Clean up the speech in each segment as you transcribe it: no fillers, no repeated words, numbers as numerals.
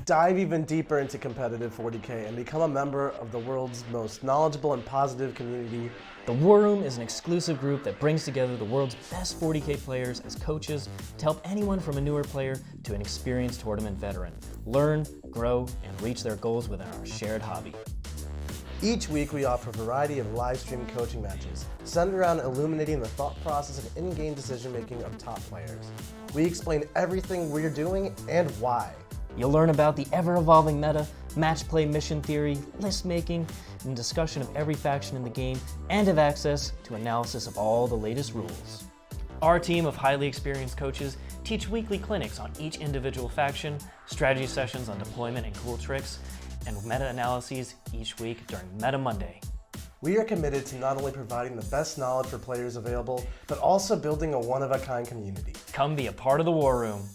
Dive even deeper into competitive 40K and become a member of the world's most knowledgeable and positive community. The War Room is an exclusive group that brings together the world's best 40K players as coaches to help anyone from a newer player to an experienced tournament veteran learn, grow, and reach their goals within our shared hobby. Each week we offer a variety of live stream coaching matches centered around illuminating the thought process and in-game decision making of top players. We explain everything we're doing and why. You'll learn about the ever-evolving meta, match play mission theory, list making, and discussion of every faction in the game, and have access to analysis of all the latest rules. Our team of highly experienced coaches teach weekly clinics on each individual faction, strategy sessions on deployment and cool tricks, and meta-analyses each week during Meta Monday. We are committed to not only providing the best knowledge for players available, but also building a one-of-a-kind community. Come be a part of the War Room.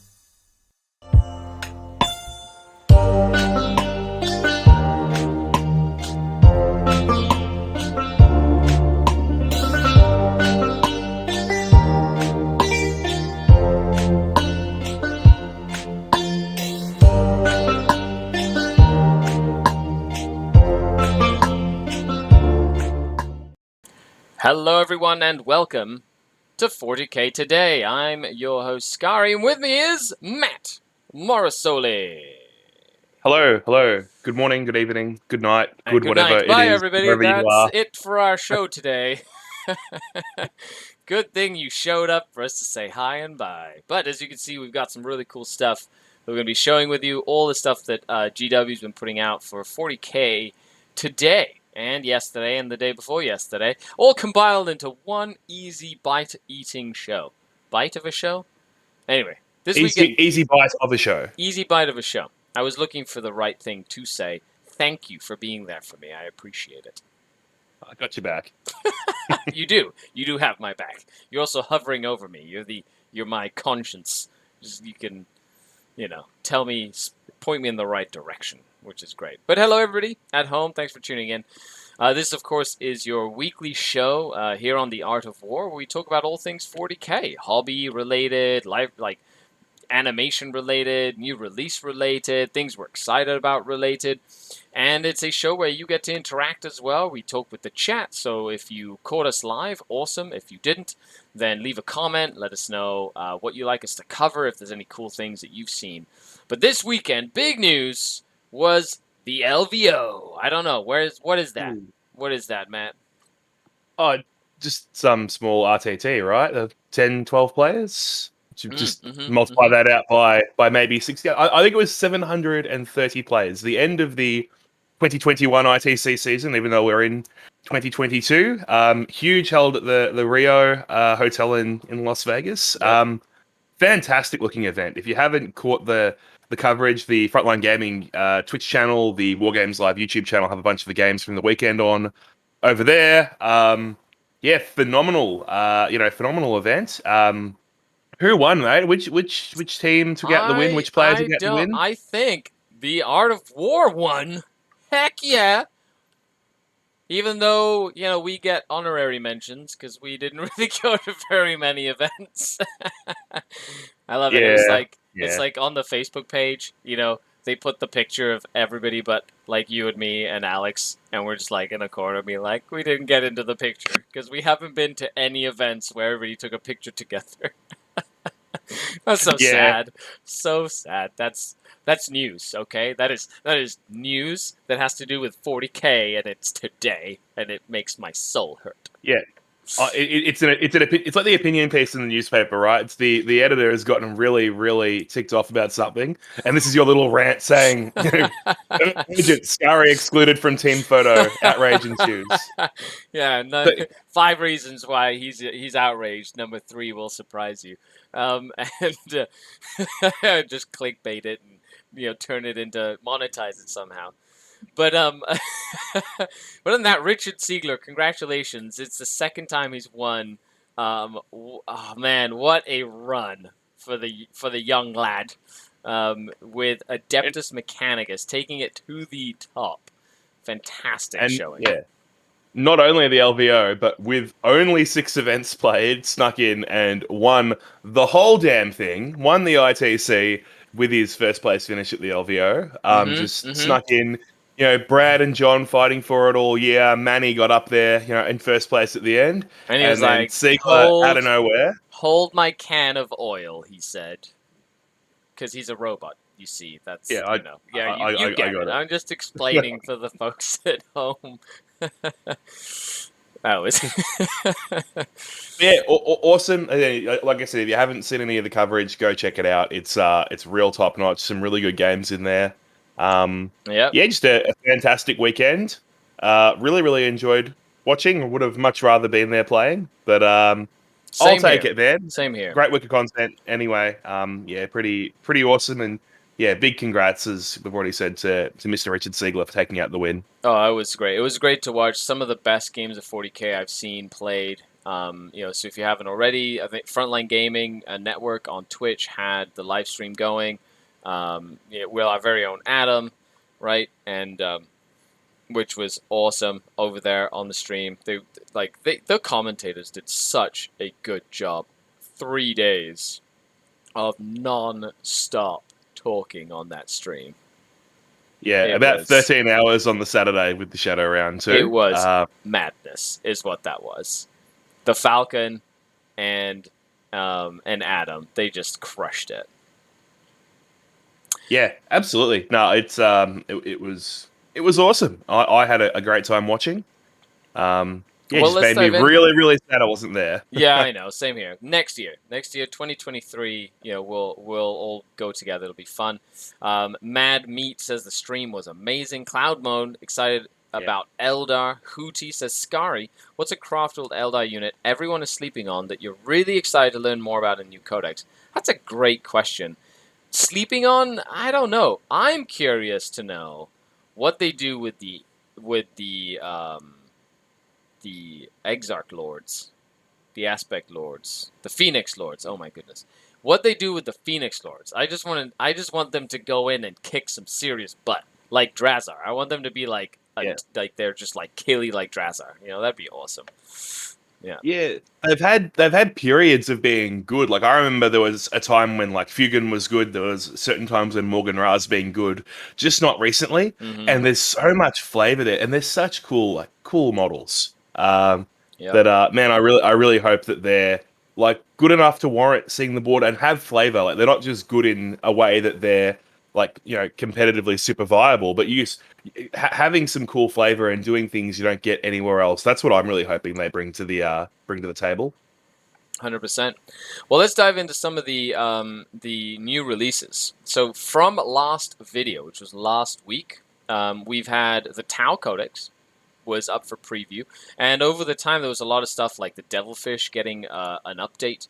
Hello everyone and welcome to 40K Today. I'm your host Scary and with me is Matt Morrisoli. Hello. Good morning, good evening, good night, good whatever night. Bye it is, everybody. wherever you are. That's it for our show today. Good thing you showed up for us to say hi and bye. But as you can see, we've got some really cool stuff that we're going to be showing with you. All the stuff that GW's been putting out for 40K today. And yesterday, and the day before yesterday, all compiled into one easy bite-eating show. Bite of a show? Anyway, this weekend... Easy bite of a show. Easy bite of a show. I was looking for the right thing to say. Thank you for being there for me. I appreciate it. I got you back. You do. You do have my back. You're also hovering over me. You're my conscience. You can, tell me, point me in the right direction, which is great. But hello, everybody at home. Thanks for tuning in. This, of course, is your weekly show here on The Art of War, where we talk about all things 40K, hobby-related, animation-related, new release-related, things we're excited about related. And it's a show where you get to interact as well. We talk with the chat, so if you caught us live, awesome. If you didn't, then leave a comment. Let us know what you'd like us to cover, if there's any cool things that you've seen. But this weekend, big news was the LVO. I don't know. What is that? What is that, Matt? Oh, just some small RTT, right? 10, 12 players? Just multiply that out by maybe 60. I think it was 730 players. The end of the 2021 ITC season, even though we're in 2022. Huge, held at the Rio Hotel in Las Vegas. Yep. Fantastic looking event. If you haven't caught the coverage, the Frontline Gaming Twitch channel, the War Games Live YouTube channel have a bunch of the games from the weekend on over there. Phenomenal. Phenomenal event. Who won, mate? Which team took out the win? Which players took out the win? I think the Art of War won. Heck yeah! Even though, we get honorary mentions because we didn't really go to very many events. I love it. It's like on the Facebook page, they put the picture of everybody but like you and me and Alex, and we're just like in a corner being like, we didn't get into the picture because we haven't been to any events where everybody took a picture together. That's so sad. So sad. That's news, okay? That is news that has to do with 40K, and it's today, and it makes my soul hurt. Yeah. It's like the opinion piece in the newspaper, right? It's the editor has gotten really, really ticked off about something, and this is your little rant saying, Scary excluded from team photo, outrage ensues. Yeah, 5 reasons why he's outraged. Number 3 will surprise you, and just clickbait it and turn it into monetize it somehow. But but on that, Richard Siegler, congratulations! It's the second time he's won. Oh man, what a run for the young lad with Adeptus Mechanicus taking it to the top. Fantastic showing. Yeah. Not only the LVO, but with only 6 events played, snuck in and won the whole damn thing. Won the ITC. with his first place finish at the LVO. Just Mm-hmm. snuck in. Brad and John fighting for it all year. Manny got up there, in first place at the end. And he was then like, Siegler out of nowhere. Hold my can of oil, he said. Because he's a robot, you see. That's, Yeah, I you get got it. it. I'm just explaining for the folks at home. That was... Yeah, awesome. Like I said, if you haven't seen any of the coverage, go check it out. It's real top notch. Some really good games in there. Yep. Yeah, just a fantastic weekend. Really, really enjoyed watching. Would have much rather been there playing, but I'll take it, man. Same here. Great week of content. Anyway, yeah, pretty awesome, and yeah, big congrats, as we've already said, to Mr. Richard Siegler for taking out the win. Oh, it was great. It was great to watch some of the best games of 40K I've seen played. So if you haven't already, I think Frontline Gaming Network on Twitch had the live stream going. We're our very own Adam, right? And which was awesome over there on the stream. The commentators did such a good job. 3 days of non-stop talking on that stream. Yeah, about 13 hours on the Saturday with the Shadow Round too. It was madness, is what that was. The Falcon and Adam, they just crushed it. Yeah, absolutely. No, it was awesome. I had a great time watching. It just made me really, really sad I wasn't there. Yeah, I know. Same here. Next year, 2023. We'll all go together. It'll be fun. Mad Meat says the stream was amazing. Cloudmoan excited about Eldar. Hootie says Scary. What's a craftable Eldar unit everyone is sleeping on that you're really excited to learn more about in new codex? That's a great question. Sleeping on? I don't know. I'm curious to know what they do with the Exarch Lords, the Aspect Lords, the Phoenix Lords. Oh my goodness, what they do with the Phoenix Lords? I just want them to go in and kick some serious butt, like Drazar. I want them to be like they're just like killy like Drazar. That'd be awesome. Yeah, they've had periods of being good. Like I remember there was a time when like Fugan was good. There was certain times when Malgenra's been good, just not recently. Mm-hmm. And there's so much flavor there, and there's such cool models. Man, I really hope that they're like good enough to warrant seeing the board and have flavor. Like they're not just good in a way that they're like competitively super viable, but having some cool flavor and doing things you don't get anywhere else. That's what I'm really hoping they bring to the table. 100%. Well, let's dive into some of the new releases. So from last video, which was last week, we've had the Tau Codex was up for preview, and over the time there was a lot of stuff like the Devilfish getting an update.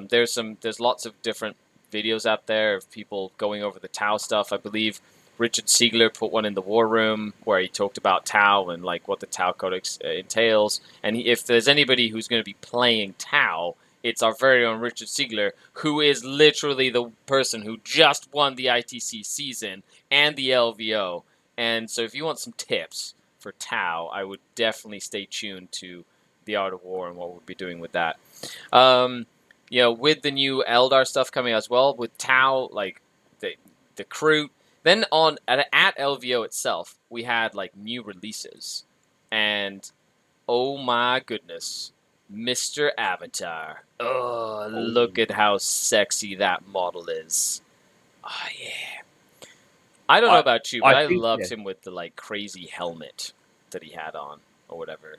There's lots of different videos out there of people going over the Tau stuff. I believe Richard Siegler put one in the War Room where he talked about Tau and like what the Tau Codex entails. And if there's anybody who's going to be playing Tau, it's our very own Richard Siegler, who is literally the person who just won the ITC season and the LVO. And so if you want some tips for Tau, I would definitely stay tuned to the Art of War and what we'll be doing with that. With the new Eldar stuff coming as well, with Tau, like the crew. Then at LVO itself, we had like new releases, and oh my goodness, Mr. Avatar! Oh, look at how sexy that model is. Oh yeah. I don't know about you, but I loved him with the like crazy helmet that he had on or whatever.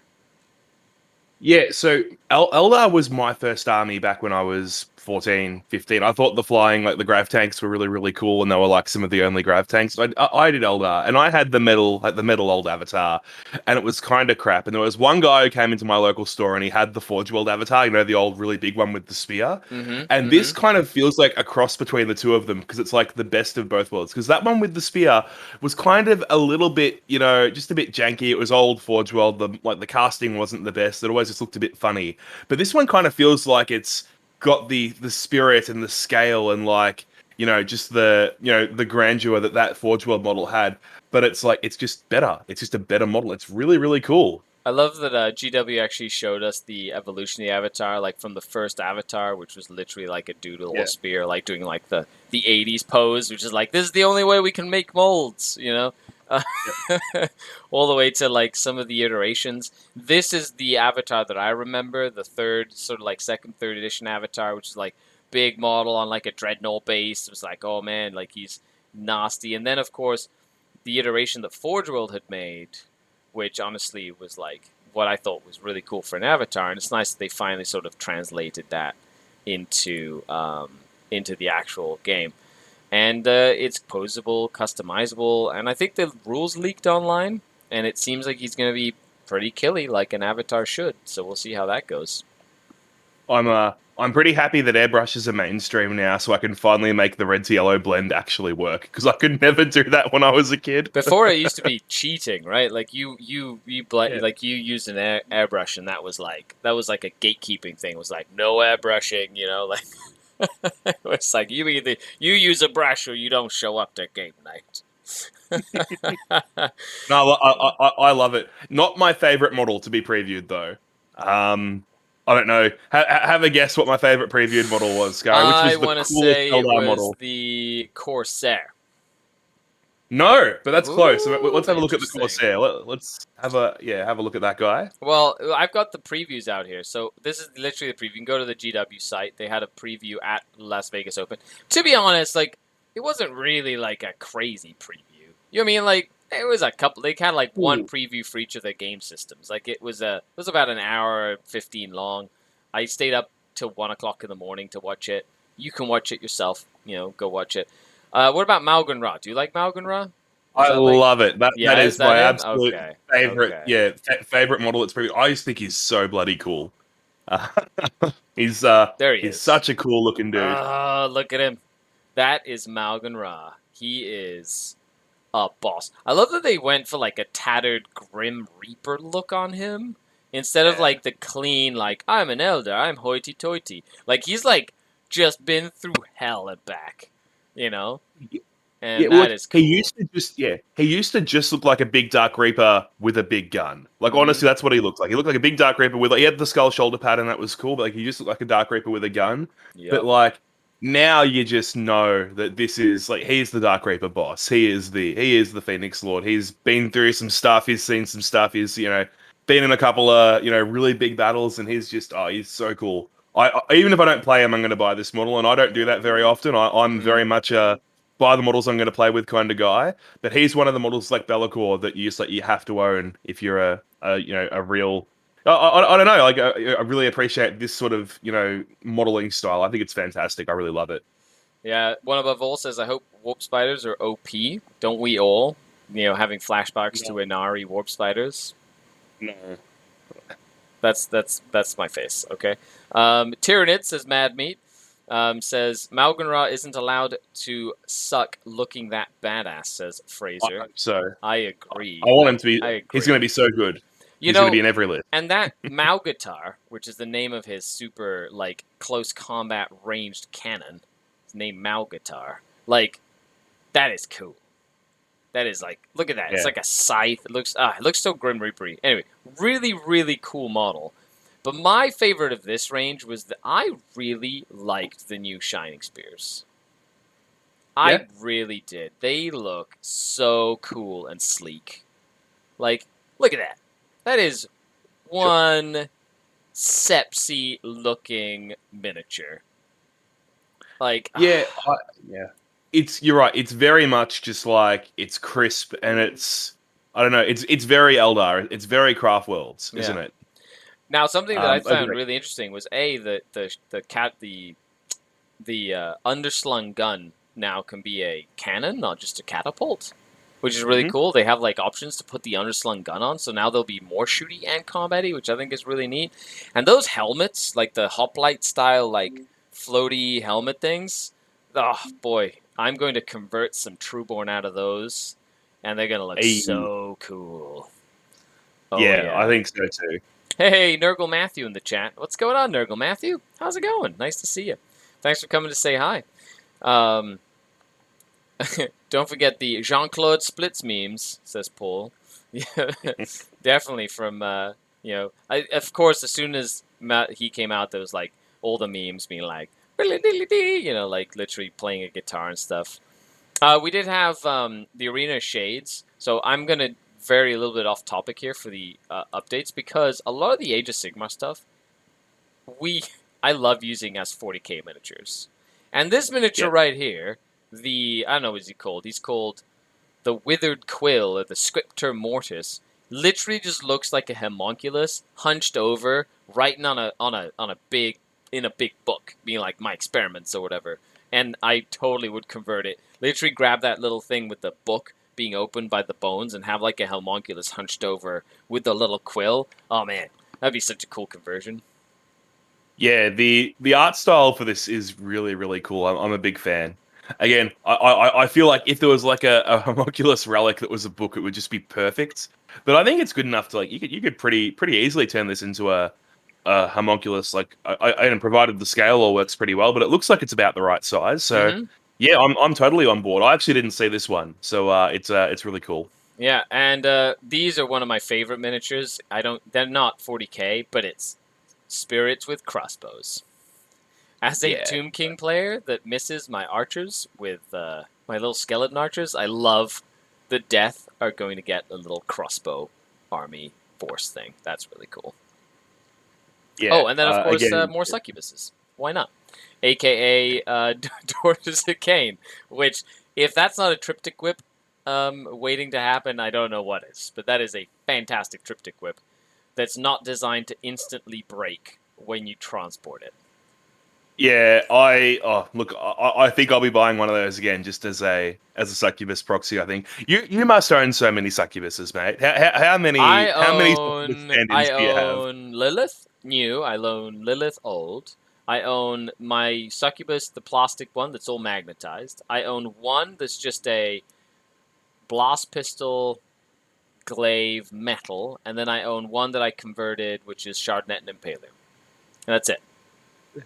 Yeah, so Eldar was my first army back when I was 14, 15. I thought the flying, like the grav tanks were really, really cool, and they were like some of the only grav tanks. I did Eldar, and I had the metal old Avatar, and it was kind of crap. And there was one guy who came into my local store, and he had the Forge World Avatar, the old really big one with the spear. And this kind of feels like a cross between the two of them, because it's like the best of both worlds. Because that one with the spear was kind of a little bit, just a bit janky. It was old Forge World. The casting wasn't the best. It always just looked a bit funny. But this one kind of feels like it's got the spirit and the scale and like just the grandeur that Forge World model had, but it's like it's just better. It's just a better model. It's really, really cool. I love that GW actually showed us the evolution of the avatar, like from the first avatar, which was literally like a dude with a little spear, like doing like the 80s pose, which is like, this is the only way we can make molds, you know? All the way to like some of the iterations. This is the avatar that I remember, the third, sort of like second, third edition avatar, which is like big model on like a dreadnought base. It was like, oh man, like he's nasty. And then, of course, the iteration that Forge World had made, which honestly was like what I thought was really cool for an avatar, and it's nice that they finally sort of translated that into the actual game. And it's posable, customizable, and I think the rules leaked online, and it seems like he's going to be pretty killy, like an avatar should. So we'll see how that goes. I'm pretty happy that airbrushes are mainstream now, so I can finally make the red to yellow blend actually work, because I could never do that when I was a kid. Before it used to be cheating, right? Like you used an airbrush, and that was like a gatekeeping thing. It was like no airbrushing, you know, like it's like you use a brush or you don't show up to game night. No, I love it. Not my favorite model to be previewed though. I don't know. Have a guess what my favorite previewed model was, Scary. Which was the coolest Eldar model? The Corsair. No, but that's close. So Ooh, let's have a look at the Corsair. Let's have a look at that guy. Well, I've got the previews out here. So this is literally the preview. You can go to the GW site. They had a preview at Las Vegas Open. To be honest, like it wasn't really like a crazy preview. You know what I mean? Like it was a couple. They had like one preview for each of their game systems. Like it was about an hour 15 long. I stayed up till 1 o'clock in the morning to watch it. You can watch it yourself. You know, go watch it. What about Malgenra? Do you like Malgenra? I love it. That is my absolute favorite. Okay. Yeah, favorite model. It's pretty. I just think he's so bloody cool. He's there he he's is. such a cool looking dude. Look at him. That is Malgenra. He is a boss. I love that they went for like a tattered Grim Reaper look on him instead of like the clean, like I'm an elder, I'm hoity-toity. Like he's like just been through hell and back, you know. And that is cool. He used to just look like a big Dark Reaper with a big gun. Like honestly, that's what he looked like. He looked like a big Dark Reaper with he had the skull shoulder pattern that was cool, but like he just looked like a Dark Reaper with a gun. Yep. But like now you just know that this is like he's the Dark Reaper boss. He is the Phoenix Lord. He's been through some stuff. He's seen some stuff. He's been in a couple of really big battles, and he's just he's so cool. I even if I don't play him, I'm going to buy this model, and I don't do that very often. I'm very much a buy the models I'm going to play with kind of guy. But he's one of the models like Be'lakor that you have to own if you're a real. I don't know. Like I really appreciate this sort of modeling style. I think it's fantastic. I really love it. Yeah, One Above All says, I hope warp spiders are OP. Don't we all? Having flashbacks to Inari warp spiders. No. That's my face. Okay. Tyrannid says, Mad Meat says Malgenra isn't allowed to suck looking that badass. Says Fraser. I hope so. I agree. I want him to be. He's going to be so good. He's going to be in every list. And that Malgatar, which is the name of his super like close combat ranged cannon, is named Malgatar. Like, that is cool. That is like, look at that. Yeah. It's like a scythe. It looks so Grim Reaper-y. Anyway, really, really cool model. But my favorite of this range was that I really liked the new Shining Spears. I really did. They look so cool and sleek. Like, look at that. That is one sepsy looking miniature. Like, you're right. It's very much just like it's crisp and it's I don't know. It's very Eldar. It's very Craft Worlds, isn't it? Now, something that I found really interesting was the underslung gun now can be a cannon, not just a catapult, which is really cool. They have like options to put the underslung gun on, so now there'll be more shooty and combat-y, which I think is really neat. And those helmets, like the hoplite style, like floaty helmet things, oh boy, I'm going to convert some Trueborn out of those, and they're gonna look so cool. Oh, yeah, I think so too. Hey, Nurgle Matthew in the chat. What's going on, Nurgle Matthew? How's it going? Nice to see you. Thanks for coming to say hi. Don't forget the Jean-Claude Splits memes, says Paul. Yeah, definitely from of course, as soon as he came out, there was like all the memes being like, like literally playing a guitar and stuff. We did have the Arena Shades, so I'm gonna vary a little bit off topic here for the updates because a lot of the Age of Sigmar stuff, I love using as 40k miniatures, and this miniature right here, I don't know what he's called. He's called the Withered Quill or the Scriptor Mortis. Literally just looks like a homunculus hunched over, writing on a big book, being like my experiments or whatever. And I totally would convert it. Literally grab that little thing with the book being opened by the bones and have like a homunculus hunched over with the little quill. Oh man, that'd be such a cool conversion. Yeah, the art style for this is really, really cool. I'm a big fan. Again, I feel like if there was like a homunculus relic that was a book, it would just be perfect. But I think it's good enough to like you could pretty easily turn this into a homunculus. Like and provided the scale all works pretty well, but it looks like it's about the right size. So yeah, I'm totally on board. I actually didn't see this one, so it's really cool. Yeah, and these are one of my favorite miniatures. They're not 40k, but it's spirits with crossbows. As a Tomb King player that misses my archers with my little skeleton archers, I love the death are going to get a little crossbow army force thing. That's really cool. Yeah. Oh, and then of course again, more succubuses. Why not? AKA Daughters of Cain, which if that's not a triptych whip waiting to happen, I don't know what is. But that is a fantastic triptych whip that's not designed to instantly break when you transport it. Yeah, I think I'll be buying one of those again, just as a succubus proxy. I think you must own so many succubuses, mate. How many succubus stand-ins do you have? I own Lilith new. I own Lilith old. I own my succubus, the plastic one that's all magnetized. I own one that's just a blast pistol glaive metal, and then I own one that I converted, which is Shardnet and Impaler. And that's it.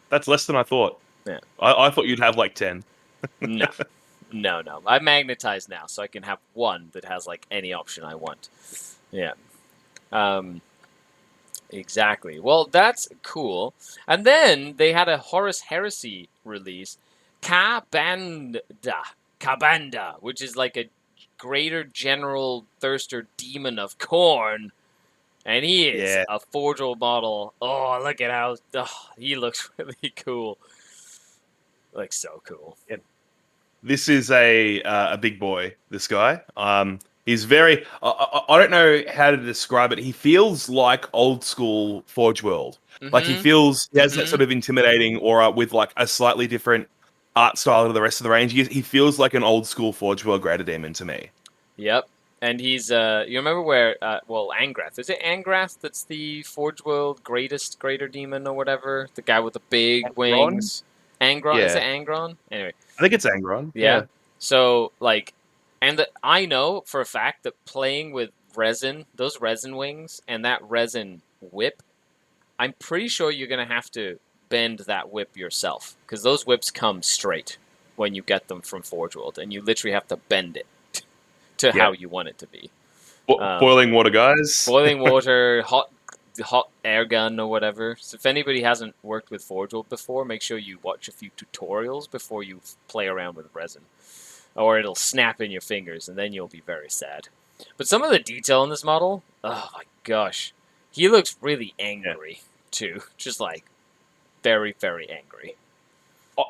That's less than I thought. Yeah. I thought you'd have like 10. No. No. I'm magnetized now, so I can have one that has like any option I want. Yeah. Exactly. Well, that's cool. And then they had a Horus Heresy release, Kabanda, which is like a greater general thirster demon of Khorne. And he is a Forgeable model. Oh, look at how he looks really cool. Looks so cool. Yeah. This is a big boy. This guy. He's very. I don't know how to describe it. He feels like old school Forge World. Like he has that sort of intimidating aura with like a slightly different art style to the rest of the range. He feels like an old school Forge World Greater Demon to me. Yep. And he's, you remember where, Angrath. Is it Angrath that's the Forge World Greater Demon or whatever? The guy with the big wings? Angron? Yeah. Is it Angron? Anyway. I think it's Angron. Yeah. So, like, I know for a fact that playing with resin, those resin wings, and that resin whip, I'm pretty sure you're going to have to bend that whip yourself. Because those whips come straight when you get them from Forge World, and you literally have to bend it to how you want it to be. Boiling water, guys. Boiling water, hot air gun or whatever. So if anybody hasn't worked with Forge World before, make sure you watch a few tutorials before you play around with resin. Or it'll snap in your fingers, and then you'll be very sad. But some of the detail in this model, oh my gosh. He looks really angry, too. Just like, very, very angry.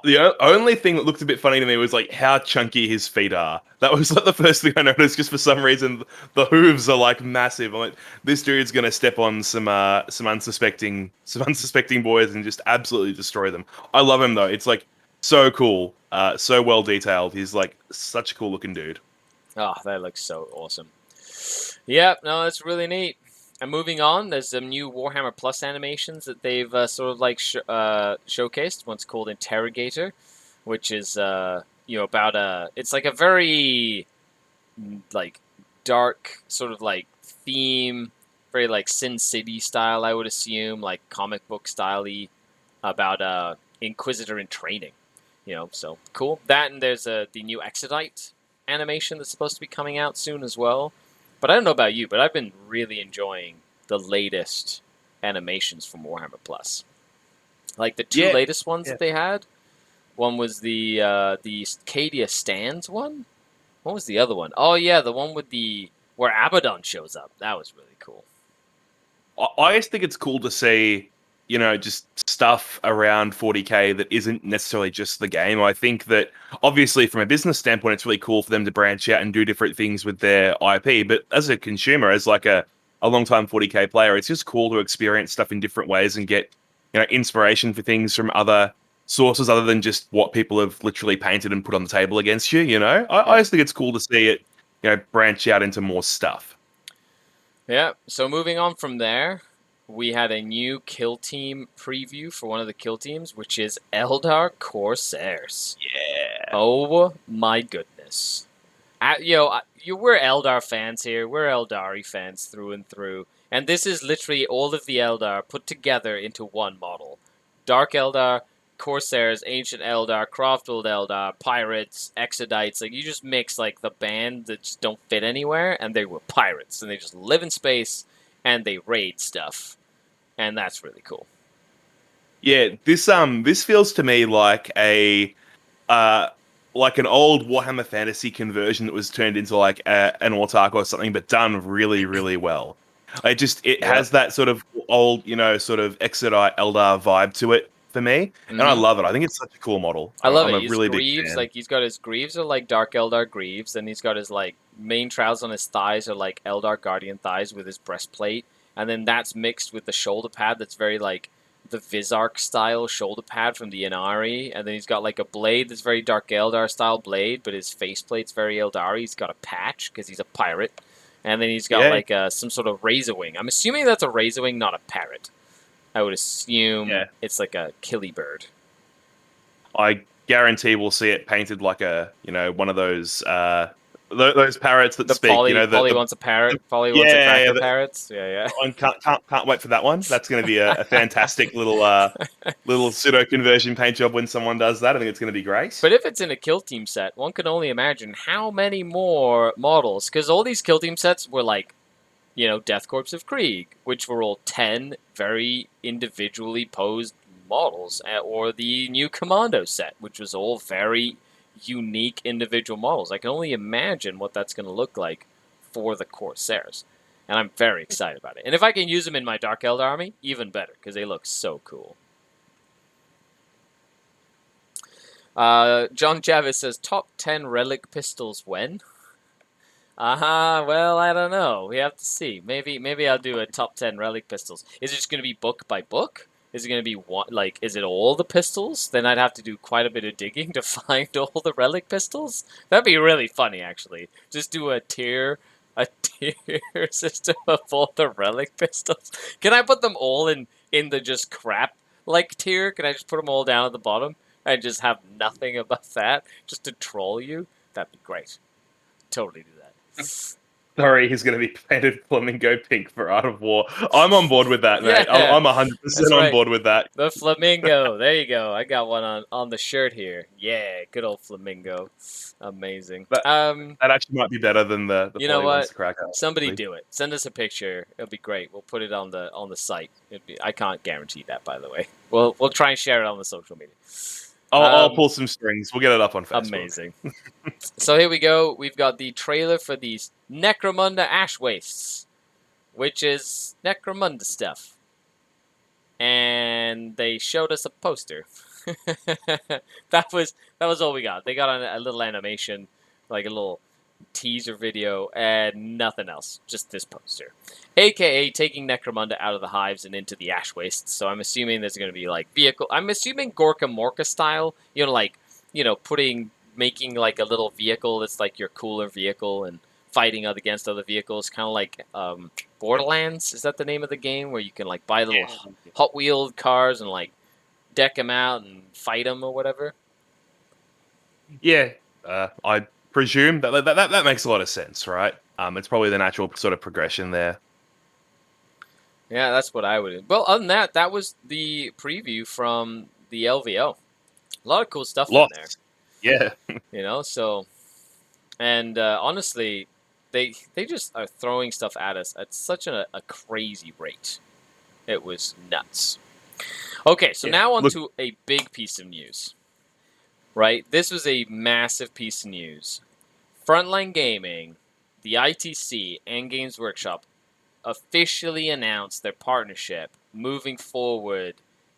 The only thing that looked a bit funny to me was like how chunky his feet are. That was like the first thing I noticed. Just for some reason, the hooves are like massive. I'm like, this dude's gonna step on some unsuspecting boys and just absolutely destroy them. I love him though. It's like so cool, so well detailed. He's like such a cool looking dude. Oh, that looks so awesome. Yep, no, it's really neat. And moving on, there's some new Warhammer Plus animations that they've sort of like showcased. One's called Interrogator, which is about it's like a very like dark sort of like theme, very like Sin City style, I would assume, like comic book style-y, about Inquisitor in training. So cool. That, and there's the new Exodite animation that's supposed to be coming out soon as well. But I don't know about you, but I've been really enjoying the latest animations from Warhammer Plus. Like the two latest ones that they had. One was the Cadia Stands one. What was the other one? Oh yeah, the one with where Abaddon shows up. That was really cool. I just think it's cool to see, just stuff around 40K that isn't necessarily just the game. I think that obviously from a business standpoint, it's really cool for them to branch out and do different things with their IP. But as a consumer, as like a long-time 40K player, it's just cool to experience stuff in different ways and get, inspiration for things from other sources other than just what people have literally painted and put on the table against you. I just think it's cool to see it, branch out into more stuff. Yeah, so moving on from there, we had a new kill team preview for one of the kill teams, which is Eldar Corsairs. Yeah. Oh my goodness. We're Eldar fans here. We're Eldari fans through and through. And this is literally all of the Eldar put together into one model. Dark Eldar, Corsairs, Ancient Eldar, Croftwold Eldar, Pirates, Exodites. Like, you just mix, like, the band that just don't fit anywhere, and they were pirates. And they just live in space, and they raid stuff. And that's really cool. Yeah, this feels to me like an old Warhammer Fantasy conversion that was turned into, like, an Autark or something, but done really, really well. It has that sort of old, sort of Exodite Eldar vibe to it for me, and I love it. I think it's such a cool model. I love it. I'm a His really greaves, big fan. like, he's got his greaves are like Dark Eldar greaves, and he's got his, like, main trousers on his thighs are like Eldar Guardian thighs with his breastplate, and then that's mixed with the shoulder pad that's very, like, the Vizark style shoulder pad from the Inari, and then he's got, like, a blade that's very Dark Eldar style blade, but his faceplate's very Eldari. He's got a patch, because he's a pirate, and then he's got, like, some sort of razor wing. I'm assuming that's a razor wing, not a parrot. I would assume it's like a killie bird. I guarantee we'll see it painted like a, one of those parrots that speak. Polly wants a parrot. Polly wants a cracker parrots. Yeah. Can't wait for that one. That's going to be a fantastic little pseudo conversion paint job when someone does that. I think it's going to be great. But if it's in a kill team set, one can only imagine how many more models, because all these kill team sets were like, Death Corps of Krieg, which were all 10 very individually posed models, or the new Commando set, which was all very unique individual models. I can only imagine what that's going to look like for the Corsairs, and I'm very excited about it. And if I can use them in my Dark Eldar army, even better, because they look so cool. John Javis says, top 10 Relic Pistols when? Well, I don't know. We have to see. Maybe I'll do a top 10 Relic Pistols. Is it just going to be book by book? Is it going to be one, like, is it all the pistols? Then I'd have to do quite a bit of digging to find all the Relic Pistols. That'd be really funny, actually. Just do a tier system of all the Relic Pistols. Can I put them all in the just crap like tier? Can I just put them all down at the bottom and just have nothing above that just to troll you? That'd be great. Totally do that. Sorry, he's going to be painted flamingo pink for Art of War. I'm on board with that, mate. Yeah, I'm 100% on board with that. The flamingo. There you go. I got one on the shirt here. Yeah, good old flamingo. Amazing. That actually might be better than the you know what? Cracker. Somebody do it. Send us a picture. It'll be great. We'll put it on the site. I can't guarantee that, by the way. We'll try and share it on the social media. I'll pull some strings. We'll get it up on Facebook. Amazing. So here we go. We've got the trailer for these Necromunda Ash Wastes, which is Necromunda stuff. And they showed us a poster. that was all we got. They got a little animation, like a little teaser video, and nothing else. Just this poster. AKA taking Necromunda out of the hives and into the ash wastes. So I'm assuming there's going to be like vehicle. I'm assuming Gorka Morka style. Making like a little vehicle that's like your cooler vehicle and fighting against other vehicles, kind of like Borderlands. Is that the name of the game where you can like buy little Hot Wheeled cars and like deck them out and fight them or whatever? Yeah, I presume that makes a lot of sense, right? It's probably the natural sort of progression there. Yeah, that's what I would. Well, other than that was the preview from the LVO. A lot of cool stuff in there. Yeah. So, and honestly, they just are throwing stuff at us at such a crazy rate. It was nuts. Okay, so now on to a big piece of news. Right? This was a massive piece of news. Frontline Gaming, the ITC, and Games Workshop officially announced their partnership moving forward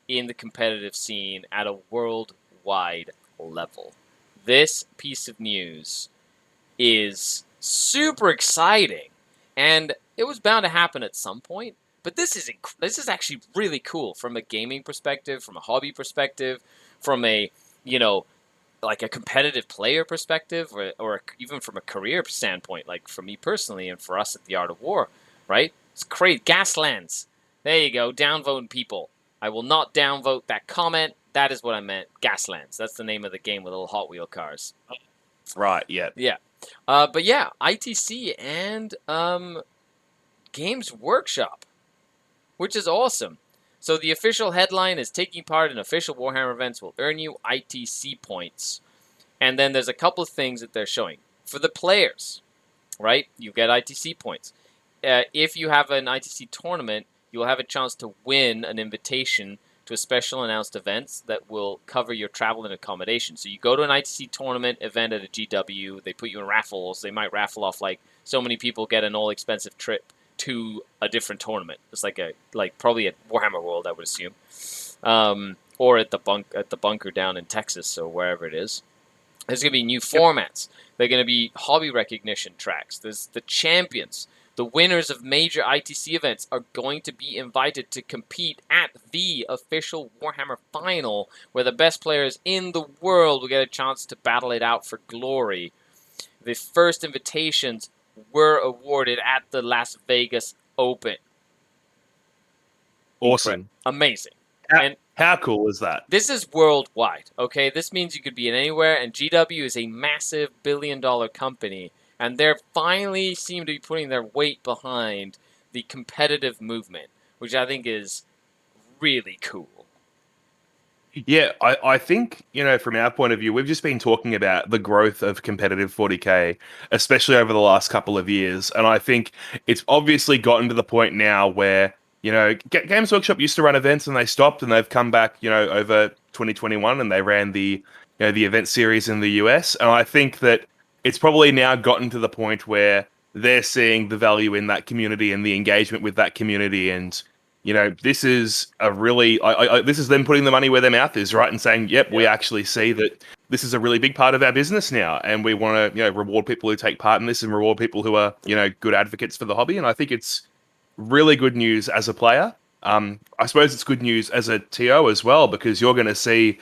in the competitive scene at a worldwide level. This piece of news is super exciting, and it was bound to happen at some point. But this is actually really cool from a gaming perspective, from a hobby perspective, from a like a competitive player perspective, or even from a career standpoint, like for me personally and for us at the Art of War, right? It's great. Gaslands. There you go. Downvoting people. I will not downvote that comment. That is what I meant. Gaslands. That's the name of the game with little Hot Wheel cars. Right, yeah. Yeah. But yeah, ITC and Games Workshop, which is awesome. So the official headline is taking part in official Warhammer events will earn you ITC points. And then there's a couple of things that they're showing. For the players, right, you get ITC points. If you have an ITC tournament, you'll have a chance to win an invitation to a special announced events that will cover your travel and accommodation. So you go to an ITC tournament event at a GW, they put you in raffles, they might raffle off like so many people get an all-expensive trip to a different tournament. It's like probably at Warhammer World, I would assume, or at the bunker down in Texas or wherever it is. There's going to be new formats. They're going to be hobby recognition tracks. There's the champions. The winners of major ITC events are going to be invited to compete at the official Warhammer Final, where the best players in the world will get a chance to battle it out for glory. The first invitations were awarded at the Las Vegas Open. Awesome. Amazing. How cool is that? This is worldwide, okay? This means you could be in anywhere, and GW is a massive billion-dollar company, and they're finally seem to be putting their weight behind the competitive movement, which I think is really cool. Yeah, I think, from our point of view, we've just been talking about the growth of competitive 40K, especially over the last couple of years. And I think it's obviously gotten to the point now where, Games Workshop used to run events and they stopped, and they've come back, over 2021, and they ran the event series in the US. And I think that it's probably now gotten to the point where they're seeing the value in that community and the engagement with that community. And this is a really, this is them putting the money where their mouth is, right? And saying, yep, we actually see that this is a really big part of our business now. And we want to, reward people who take part in this and reward people who are, good advocates for the hobby. And I think it's really good news as a player. I suppose it's good news as a TO as well, because you're going to see,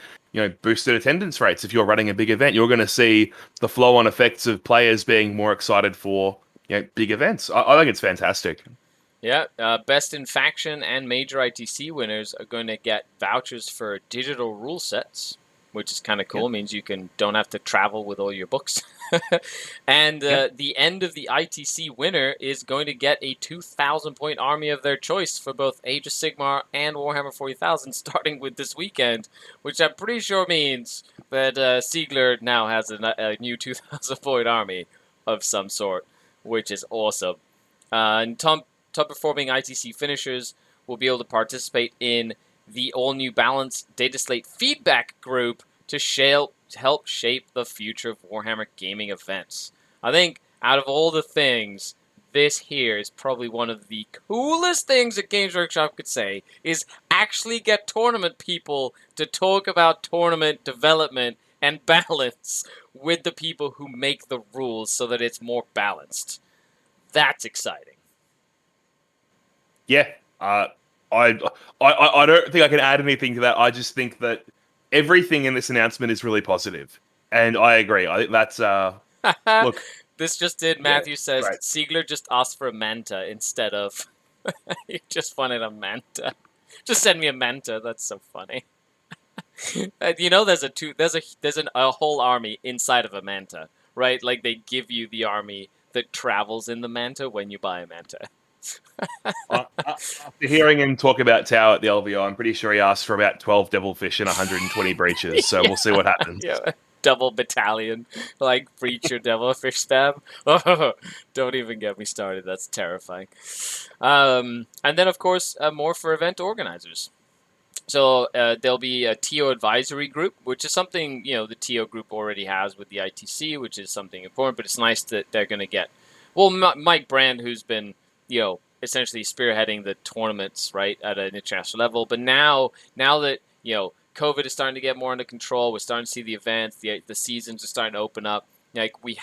boosted attendance rates. If you're running a big event, you're going to see the flow-on effects of players being more excited for, big events. I think it's fantastic. Yeah, Best in Faction and major ITC winners are going to get vouchers for digital rule sets, which is kind of cool. It means you don't have to travel with all your books. And the end of the ITC winner is going to get a 2,000-point army of their choice for both Age of Sigmar and Warhammer 40,000, starting with this weekend, which I'm pretty sure means that Siegler now has a new 2,000-point army of some sort, which is awesome. And top-performing ITC finishers will be able to participate in the all-new Balance Data Slate feedback group to help shape the future of Warhammer gaming events. I think out of all the things, this here is probably one of the coolest things that Games Workshop could say, is actually get tournament people to talk about tournament development and balance with the people who make the rules so that it's more balanced. That's exciting. Yeah, I don't think I can add anything to that. I just think that everything in this announcement is really positive, and I agree. I think that's look. This just did. Matthew says right. Siegler just asked for a manta instead of. He just wanted a manta. Just send me a manta. That's so funny. There's a whole army inside of a manta, right? Like they give you the army that travels in the manta when you buy a manta. After hearing him talk about Tau at the LVO, I'm pretty sure he asked for about 12 devilfish and 120 breaches, so we'll see what happens. Yeah. double battalion, like Breacher Devilfish spam. Oh, don't even get me started. That's terrifying. And then, of course, more for event organizers. So there'll be a TO advisory group, which is something, the TO group already has with the ITC, which is something important, but it's nice that they're going to get, well, Mike Brand, who's been, essentially spearheading the tournaments, right, at an international level. But now that, COVID is starting to get more under control, we're starting to see the events, the seasons are starting to open up. Like we're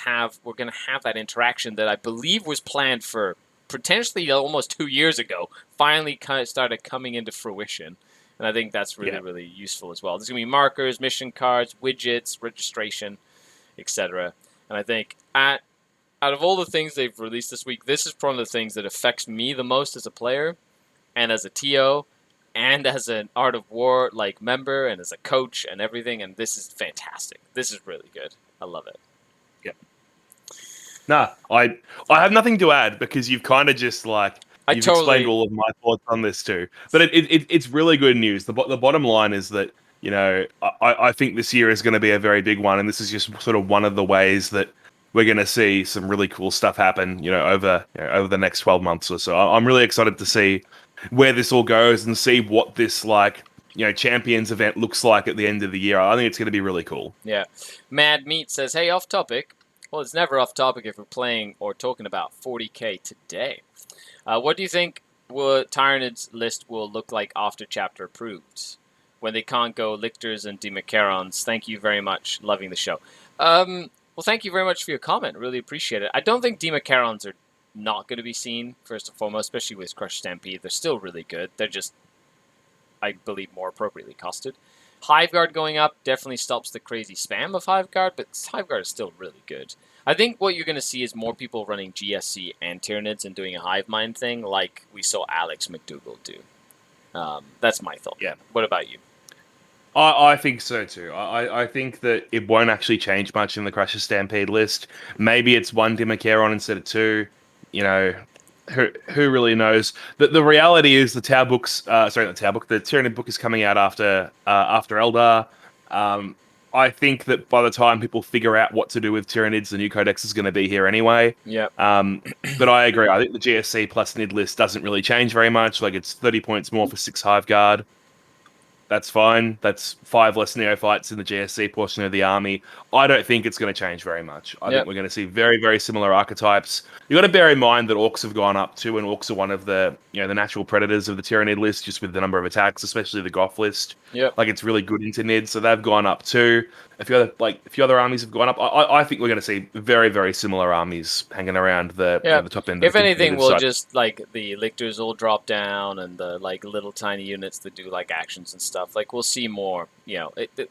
going to have that interaction that I believe was planned for potentially almost 2 years ago, finally kind of started coming into fruition. And I think that's really, really useful as well. There's going to be markers, mission cards, widgets, registration, etc. And I think out of all the things they've released this week, this is one of the things that affects me the most as a player and as a TO and as an Art of War member and as a coach and everything. And this is fantastic. This is really good. I love it. Yeah. Nah, I have nothing to add because you've kind of just you've explained all of my thoughts on this too. But it's really good news. The bottom line is that, I think this year is going to be a very big one. And this is just sort of one of the ways that we're going to see some really cool stuff happen, over the next 12 months or so. I'm really excited to see where this all goes and see what this Champions event looks like at the end of the year. I think it's going to be really cool. Yeah. Mad Meat says, hey, off topic. Well, it's never off topic if we're playing or talking about 40k today. What do you think Tyranids list will look like after chapter approved? When they can't go Lictors and Demacarons. Thank you very much. Loving the show. Well, thank you very much for your comment. Really appreciate it. I don't think Demacarons are not going to be seen, first and foremost, especially with Crush Stampede. They're still really good. They're just, I believe, more appropriately costed. Hiveguard going up definitely stops the crazy spam of Hiveguard, but Hiveguard is still really good. I think what you're going to see is more people running GSC and Tyranids and doing a hive mind thing like we saw Alex McDougall do. That's my thought. Yeah. What about you? I think so too. I think that it won't actually change much in the Crusher Stampede list. Maybe it's one Demacaron instead of two. Who really knows? The reality is the Tyranid book is coming out after Eldar. I think that by the time people figure out what to do with Tyranids, the new codex is going to be here anyway. Yeah. But I agree. I think the GSC plus Nid list doesn't really change very much. It's 30 points more for 6 Hiveguard. That's fine. That's 5 less neophytes in the GSC portion of the army. I don't think it's going to change very much. I think we're going to see very, very similar archetypes. You've got to bear in mind that orcs have gone up too, and orcs are one of the the natural predators of the Tyranid list, just with the number of attacks, especially the Goth list. Yeah. It's really good into Nid, so they've gone up too. A few other armies have gone up. I think we're going to see very, very similar armies hanging around the top end. If anything, we'll just the Lictors will drop down, and the little tiny units that do actions and stuff. We'll see more,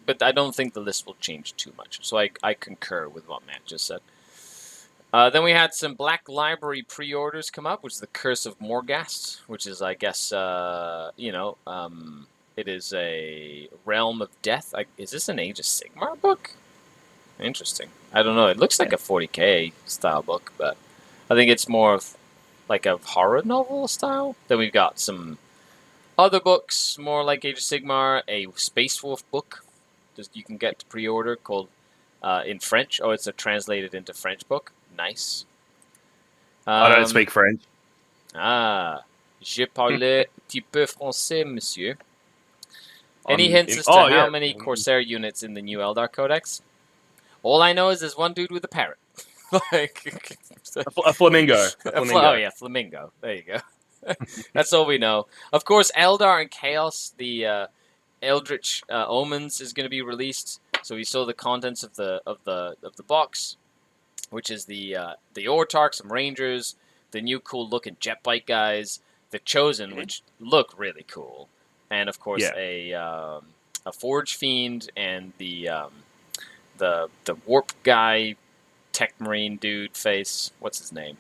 but I don't think the list will change too much. So I concur with what Matt just said. Then we had some Black Library pre-orders come up, which is the Curse of Morghast, which is, I guess, it is a Realm of Death. Is this an Age of Sigmar book? Interesting. I don't know. It looks like a 40k style book, but I think it's more of a horror novel style. Then we've got some other books, more like Age of Sigmar, a Space Wolf book you can get to pre-order called in French. Oh, it's a translated into French book. Nice. I don't speak French. Je parle un petit peu français, monsieur. Any hints as to how many Corsair units in the new Eldar Codex? All I know is there's one dude with a parrot. A flamingo. Flamingo. There you go. That's all we know. Of course, Eldar and Chaos, the Eldritch Omens is going to be released. So we saw the contents of the box, which is the Ortark, some Rangers, the new cool looking jet bike guys, the Chosen, which look really cool, and of course a Forge Fiend and the Warp guy, Tech Marine dude face. What's his name?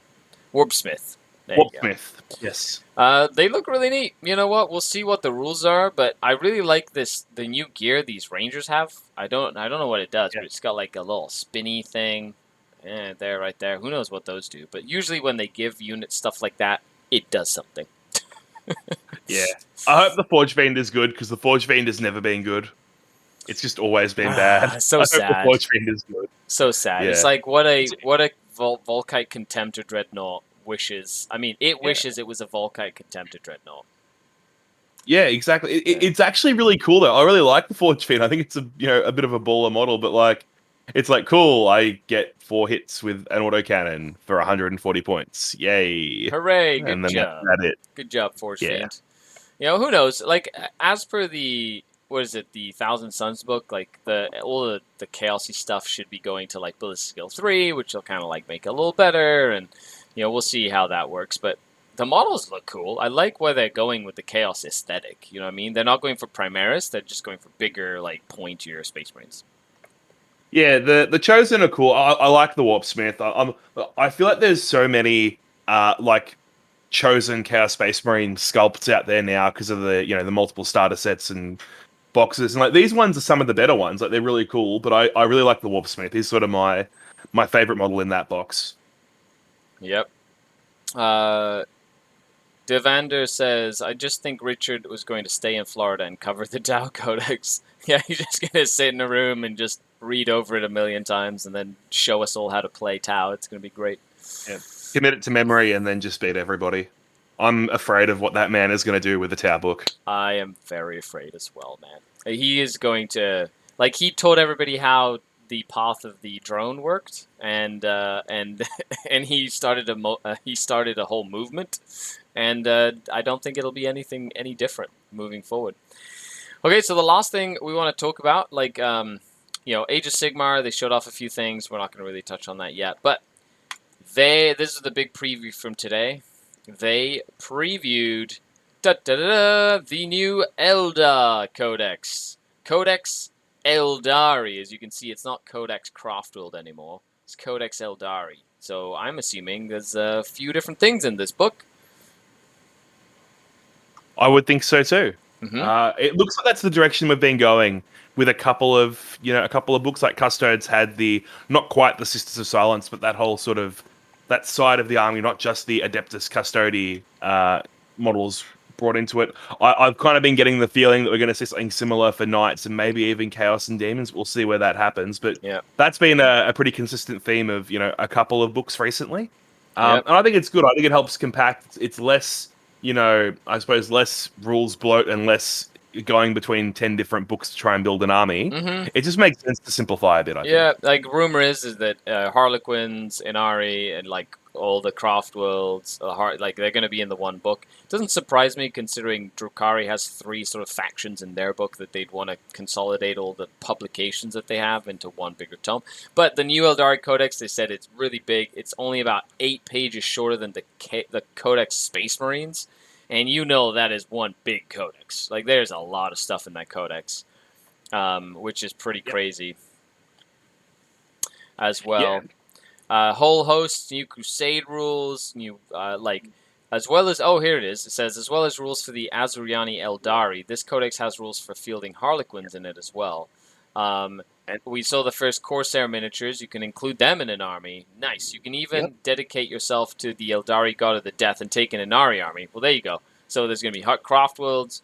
Warpsmith. Warpsmith. Yes. They look really neat. You know what? We'll see what the rules are, but I really like the new gear these Rangers have. I don't know what it does, but it's got a little spinny thing. Right there. Who knows what those do? But usually when they give units stuff like that, it does something. Yeah. I hope the Forge Fiend is good, because the Forge Fiend has never been good. It's just always been bad. So I hope the sad. Forge Fiend is good. So sad. Yeah. It's like what a Volkite Contemptor Dreadnought wishes. I mean, it wishes it was a Volkite Contemptor Dreadnought. Yeah, exactly. It's actually really cool though. I really like the Forge Fiend. I think it's a bit of a baller model, but like, it's like cool. I get 4 hits with an autocannon for 140 points. Yay! Hooray! Good And then job. that's it. Good job, Forge Yeah. Fiend. You know, who knows? Like, as per the the Thousand Suns book, like all the chaosy stuff should be going to like Ballistic Skill 3, which will kind of like make it a little better, and we'll see how that works. But the models look cool. I like where they're going with the chaos aesthetic. You know what I mean? They're not going for Primaris. They're just going for bigger, like pointier Space Marines. Yeah, the Chosen are cool. I like the Warpsmith. I feel like there's so many like Chosen Chaos Space Marine sculpts out there now because of the the multiple starter sets and boxes, and like these ones are some of the better ones. Like they're really cool, but I really like the Warpsmith. He's sort of my favorite model in that box. Yep. Devander says, I just think Richard was going to stay in Florida and cover the Tau Codex. Yeah, he's just going to sit in a room and just read over it a million times and then show us all how to play Tau. It's going to be great. Yeah. Commit it to memory and then just beat everybody. I'm afraid of what that man is going to do with the Tau book. I am very afraid as well, man. He is going to... Like, he told everybody how the path of the drone worked, and he started a whole movement, and I don't think it'll be any different moving forward. Okay, so the last thing we want to talk about, like, Age of Sigmar, they showed off a few things. We're not going to really touch on that yet, but this is the big preview from today. They previewed the new Eldar Codex. Codex Eldari. As you can see, it's not Codex Craftworld anymore. It's Codex Eldari. So I'm assuming there's a few different things in this book. I would think so too. Mm-hmm. It looks like that's the direction we've been going with a couple of books. Like Custodes had not quite the Sisters of Silence, but that whole sort of that side of the army, not just the Adeptus Custodi models brought into it. I've kind of been getting the feeling that we're going to see something similar for Knights and maybe even Chaos and Demons. We'll see where that happens, but that's been a pretty consistent theme of a couple of books recently, and I think it's good. I think it helps compact. It's less, I suppose, less rules bloat and less going between 10 different books to try and build an army. Mm-hmm. It just makes sense to simplify a bit, I think. Like, rumor is that Harlequins, Inari, and, like, all the Craft Worlds, like, they're going to be in the one book. It doesn't surprise me, considering Drukhari has 3 sort of factions in their book that they'd want to consolidate all the publications that they have into one bigger tome. But the new Eldari Codex, they said it's really big. It's only about 8 pages shorter than the Codex Space Marines. And that is one big codex. Like, there's a lot of stuff in that codex, which is pretty crazy as well. Yeah. Whole host, new Crusade rules, new, as well as, here it is. It says, as well as rules for the Azuriani Eldari, this codex has rules for fielding Harlequins in it as well. And we saw the first Corsair miniatures. You can include them in an army. Nice. You can even dedicate yourself to the Eldari God of the Death and take an Inari army. Well, there you go. So there's going to be Craftworlds,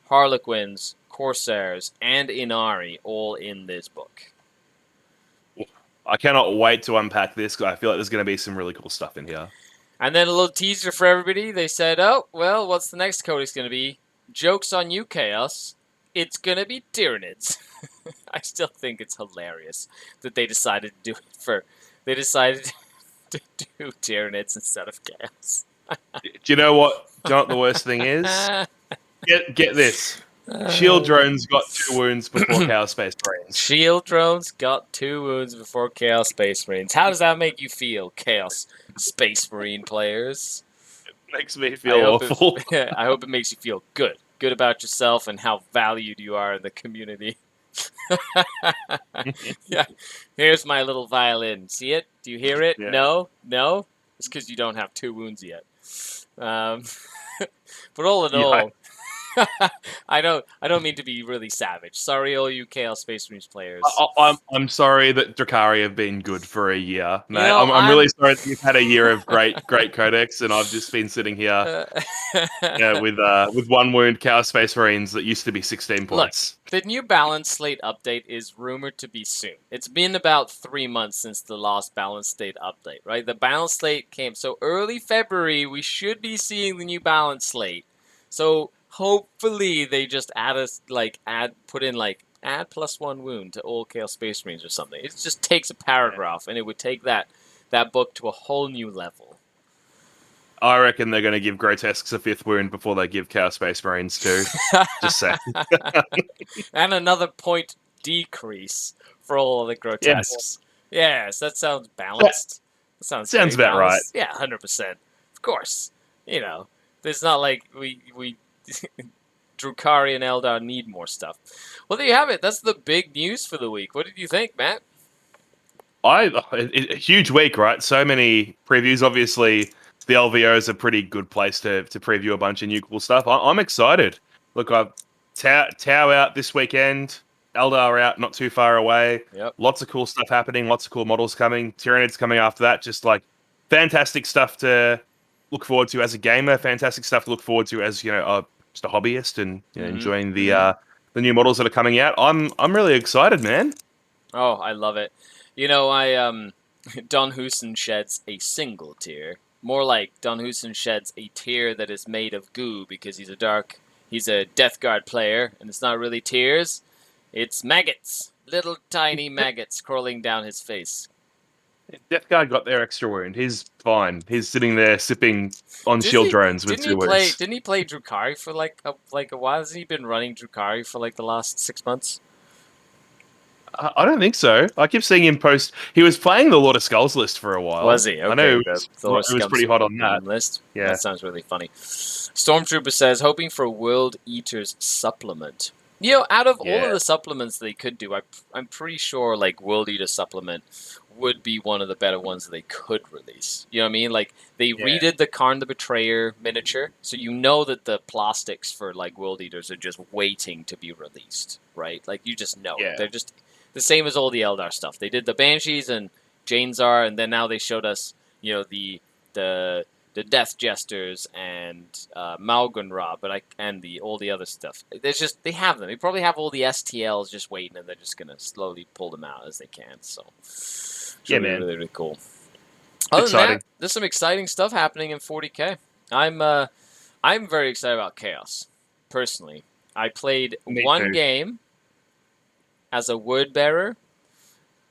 Harlequins, Corsairs, and Inari all in this book. I cannot wait to unpack this, because I feel like there's going to be some really cool stuff in here. And then a little teaser for everybody. They said, oh, well, what's the next codex going to be? Joke's on you, Chaos. It's going to be Tyranids. I still think it's hilarious that they decided to do it They decided to do Tyranids instead of Chaos. Do you know what the worst thing is? Get this. Shield drones got 2 wounds before Chaos Space Marines. Shield drones got 2 wounds before Chaos Space Marines. How does that make you feel, Chaos Space Marine players? It makes me feel awful. I hope it makes you feel good. Good about yourself and how valued you are in the community. Yeah. Here's my little violin. See it? Do you hear it? Yeah. No? It's because you don't have 2 wounds yet. But all in all... I don't mean to be really savage. Sorry, all you Chaos Space Marines players. I'm sorry that Drakari have been good for a year, mate. You know, I'm really sorry that you've had a year of great codex, and I've just been sitting here, with one wound Chaos Space Marines that used to be 16 Look, points. the new balance slate update is rumored to be soon. It's been about 3 months since the last balance slate update, right? The balance slate came so early February. We should be seeing the new balance slate. So hopefully they just add +1 wound to all Chaos Space Marines or something. It just takes a paragraph, and it would take that book to a whole new level. I reckon they're going to give Grotesques a 5th wound before they give Chaos Space Marines 2. Just saying. And another point decrease for all of the Grotesques. Yes, that sounds balanced. That sounds about right. Yeah, 100%. Of course. You know, it's not like we Drukhari and Eldar need more stuff. Well, there you have it. That's the big news for the week. What did you think, Matt? A huge week, right? So many previews. Obviously, the LVO is a pretty good place to preview a bunch of new cool stuff. I'm excited. Look, I've Tau out this weekend. Eldar out not too far away. Yep. Lots of cool stuff happening. Lots of cool models coming. Tyranids coming after that. Just like fantastic stuff to look forward to as a gamer. Fantastic stuff to look forward to as just a hobbyist and enjoying the new models that are coming out. I'm really excited, man. Oh, I love it. You know, Don Hooson sheds a single tear. More like Don Hooson sheds a tear that is made of goo because he's a Death Guard player, and it's not really tears. It's maggots. Little tiny maggots crawling down his face. Death Guard got their extra wound. He's fine. He's sitting there sipping on shield drones with 2 wounds. Didn't he play Drukhari for like a while? Hasn't he been running Drukhari for like the last 6 months? I don't think so. I keep seeing him post. He was playing the Lord of Skulls list for a while. Was he? Okay, I know it was pretty hot on that list. Yeah, that sounds really funny. Stormtrooper says, hoping for World Eaters supplement. You know, out of all of the supplements they could do, I'm pretty sure like World Eater supplement would be one of the better ones that they could release. You know what I mean? Like they redid the Karn the Betrayer miniature, so you know that the plastics for like World Eaters are just waiting to be released, right? Like you just know it. They're just the same as all the Eldar stuff. They did the Banshees and Janezar, and then now they showed us, the Death Jesters and Malgenra, and all the other stuff. They have them. They probably have all the STLs just waiting, and they're just gonna slowly pull them out as they can. So, man, really, really cool. Other than that, there's some exciting stuff happening in 40K. I'm very excited about Chaos. Personally, I played one game as a word bearer,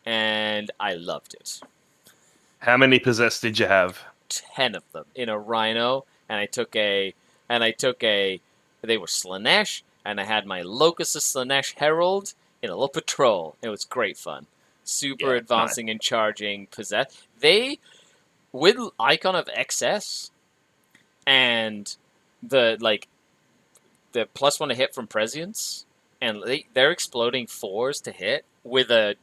and I loved it. How many possessed did you have? 10 of them in a Rhino, and I took a they were Slanesh, and I had my Locus of Slanesh Herald in a little patrol. It was great fun. Super advancing and charging possess. They, with Icon of Excess and the +1 to hit from Prescience, and they're exploding 4s to hit with a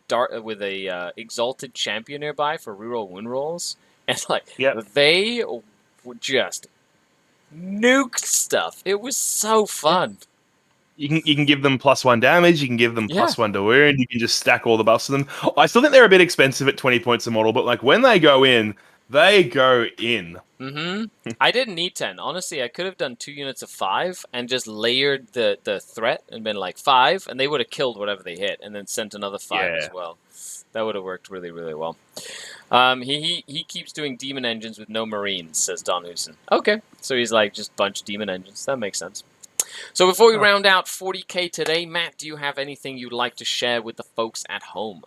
Exalted Champion nearby for reroll wound rolls. And they would just nuke stuff. It was so fun. You can give them +1 damage. You can give them +1 to wound. You can just stack all the buffs to them. I still think they're a bit expensive at 20 points a model, but like when they go in, they go in. Mm-hmm. I didn't need 10. Honestly, I could have done 2 units of 5 and just layered the threat and been like 5, and they would have killed whatever they hit, and then sent another 5 as well. That would have worked really, really well. He keeps doing demon engines with no marines, says Don Hooson. Okay, so he's like just bunch of demon engines. That makes sense. So before we round out 40K today, Matt, do you have anything you'd like to share with the folks at home?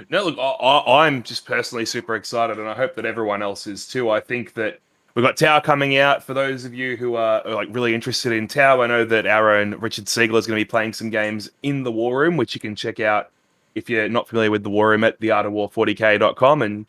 No, look, I'm just personally super excited, and I hope that everyone else is too. I think that we've got Tau coming out. For those of you who are like really interested in Tau, I know that our own Richard Siegler is going to be playing some games in the War Room, which you can check out if you're not familiar with the War Room at theartofwar40k.com, and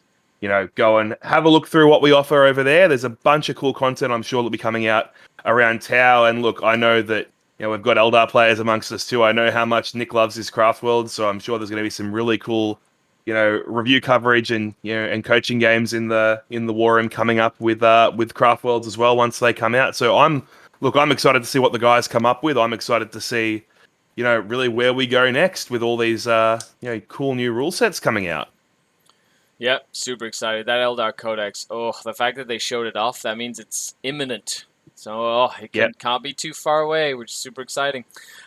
go and have a look through what we offer over there. There's a bunch of cool content I'm sure will be coming out around Tau. And look, I know that we've got Eldar players amongst us too. I know how much Nick loves his Craft World, so I'm sure there's going to be some really cool review coverage and and coaching games in the War Room coming up with Craft Worlds as well once they come out. So I'm look, I'm excited to see what the guys come up with. I'm excited to see, really where we go next with all these, cool new rule sets coming out. Yep, super excited. That Eldar Codex, the fact that they showed it off, that means it's imminent. So, can't be too far away, which is super exciting.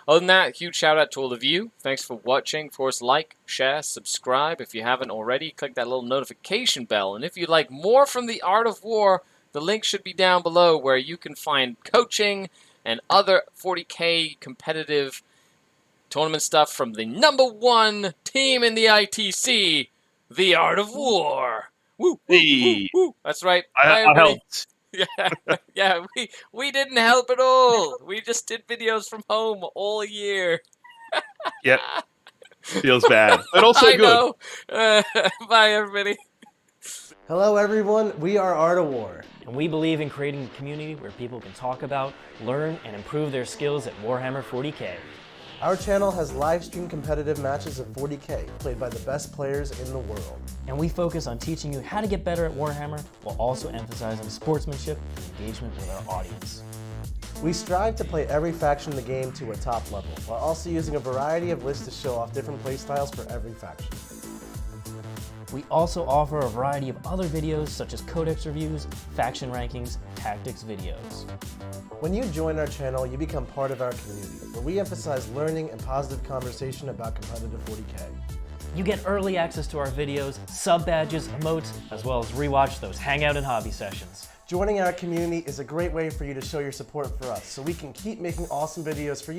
Other than that, huge shout out to all of you. Thanks for watching. Of course, like, share, subscribe. If you haven't already, click that little notification bell. And if you'd like more from the Art of War, the link should be down below where you can find coaching and other 40K competitive tournament stuff from the #1 team in the ITC, the Art of War. Woo, woo, woo, woo. That's right. I helped. Yeah, we didn't help at all. We just did videos from home all year. Yep. Feels bad, but also I good. know. Bye, everybody. Hello everyone, we are Art of War. And we believe in creating a community where people can talk about, learn, and improve their skills at Warhammer 40K. Our channel has live stream competitive matches of 40K, played by the best players in the world. And we focus on teaching you how to get better at Warhammer, while also emphasizing sportsmanship and engagement with our audience. We strive to play every faction in the game to a top level, while also using a variety of lists to show off different playstyles for every faction. We also offer a variety of other videos such as codex reviews, faction rankings, and tactics videos. When you join our channel, you become part of our community, where we emphasize learning and positive conversation about competitive 40K. You get early access to our videos, sub badges, emotes, as well as rewatch those hangout and hobby sessions. Joining our community is a great way for you to show your support for us, so we can keep making awesome videos for you.